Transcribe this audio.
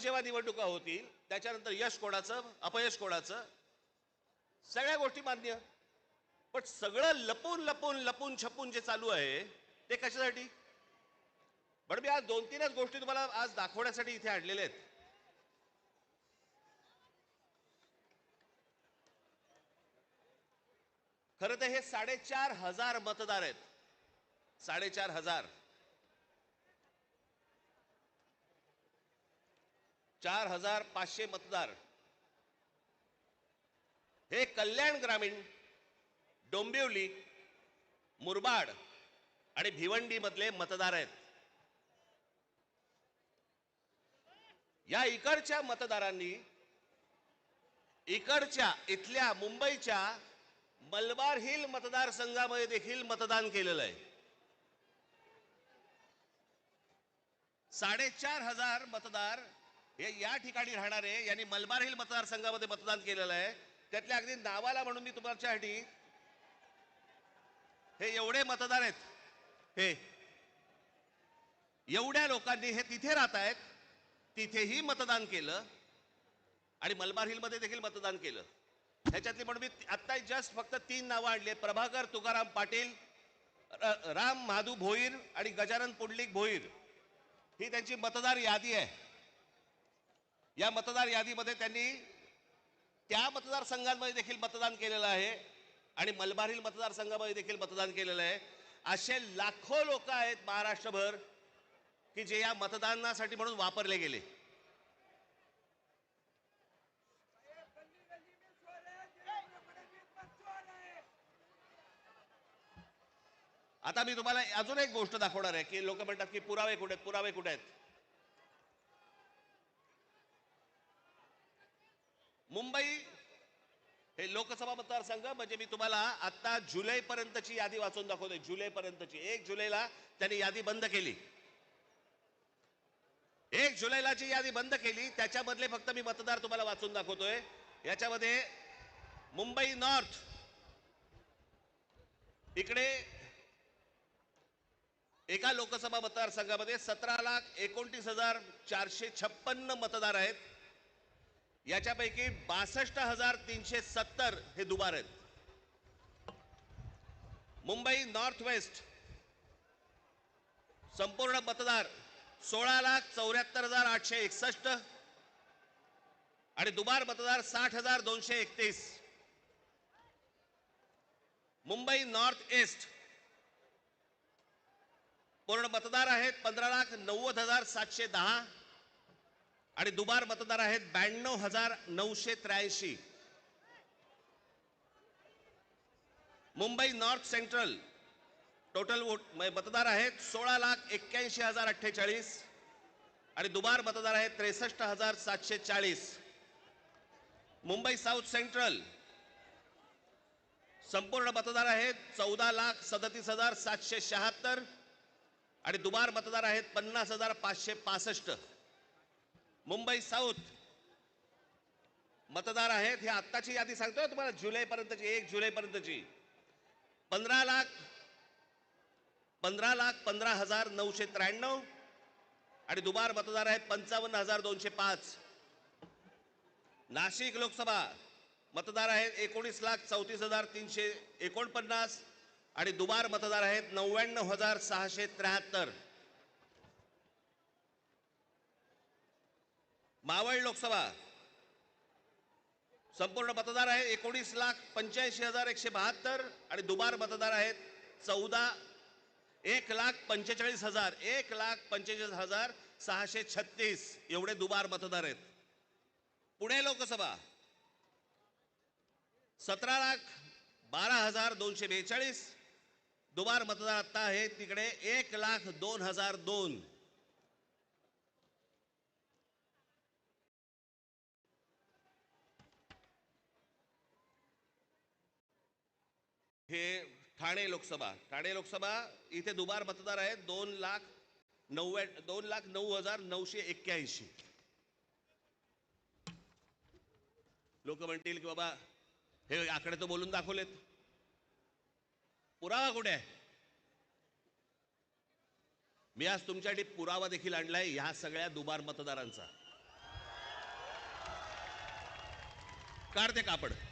जेव्हा निवडणुका होतील त्याच्यानंतर यश कोणाचं अपयश कोणाचं सगळ्या गोष्टी मान्य, पण सगळं लपून लपून लपून छपून जे चालू आहे ते कशासाठी? पण मी आज 2-3च गोष्टी तुम्हाला आज दाखवण्यासाठी इथे आणलेल्या आहेत. खरं तर हे 4,500 मतदार आहेत. 4,500 4,500 मतदार हे कल्याण ग्रामीण, डोंबिवली, मुरबाड आणि भिवंडी मधले मतदार आहेत. या इकडच्या मतदारांनी इथल्या मुंबईच्या मलबार हिल मतदारसंघामध्ये देखील मतदान केलेलं आहे. 4,500 मतदार हे या ठिकाणी राहणारे यांनी मलबार हिल मतदारसंघामध्ये मतदान केलेलं आहे. त्यातल्या अगदी नावाला म्हणून मी तुमच्यासाठी हे एवढे मतदार आहेत. हे एवढ्या लोकांनी हे तिथे राहत आहेत, तिथेही मतदान केलं आणि मलबार हिल मध्ये देखील मतदान केलं. ह्याच्यातली म्हणून मी आता जस्ट फक्त 3 नावं आणली. प्रभाकर तुकाराम पाटील, राम महादू भोईर आणि गजानन पुंडलिक भोईर ही त्यांची मतदार यादी आहे. या मतदार यादीमध्ये त्यांनी त्या मतदारसंघांमध्ये देखील मतदान केलेलं आहे आणि मलबार हिल मतदारसंघामध्ये देखील मतदान केलेलं आहे. असे लाखो लोक आहेत महाराष्ट्रभर की जे या मतदानासाठी म्हणून वापरले गेले. आता मी तुम्हाला अजून एक गोष्ट दाखवणार आहे की लोक म्हणतात की पुरावे कुठे आहेत, पुरावे कुठे आहेत. मुंबई हे लोकसभा मतदारसंघ म्हणजे मी तुम्हाला आता जुलै पर्यंतची यादी वाचून दाखवतोय. जुलै पर्यंतची. 1 जुलैला त्यांनी यादी बंद केली. 1 जुलैला जी यादी बंद केली त्याच्यामधले फक्त मी मतदार तुम्हाला वाचून दाखवतोय. याच्यामध्ये मुंबई नॉर्थ इकडे एका लोकसभा मतदारसंघामध्ये 17,29,456 मतदार आहेत. याच्यापैकी 62,370 हे दुबार आहेत. मुंबई नॉर्थ वेस्ट संपूर्ण मतदार 16,74,861 आणि दुबार मतदार 60,231. मुंबई नॉर्थ ईस्ट पूर्ण मतदार आहेत 15,90,710 आणि दुबार मतदार आहेत 92,983. मुंबई नॉर्थ सेंट्रल टोटल मतदार आहेत 16,81,048 आणि दुबार मतदार आहेत 63,740. मुंबई साऊथ सेंट्रल संपूर्ण मतदार आहेत 14,37,776 आणि दुबार मतदार आहेत 50,565. मुंबई साऊथ मतदार आहेत हे आत्ताची यादी सांगतोय तुम्हाला जुलै पर्यंतची. 1 जुलै पर्यंतची 15,15,15,993 आणि दुबार मतदार आहेत 55,205. नाशिक लोकसभा मतदार आहेत 19,34,349 आणि दुबार मतदार आहेत 99,673. मावळ लोकसभा संपूर्ण मतदार आहे 19,85,172 आणि दुबार मतदार आहेत 1,45,636 एवढे दुबार मतदार आहेत. पुणे लोकसभा 17,12,242 दुबार मतदार आता आहे तिकडे 1,02,002. हे ठाणे लोकसभा इथे दुबार मतदार आहेत 2,09,981. लोक म्हणतील की बाबा हे आकडे तो बोलून दाखवलेत, पुरावा कुठे आहे? मी आज तुमच्यासाठी पुरावा देखील आणलाय ह्या सगळ्या दुबार मतदारांचा. काढ ते कापड.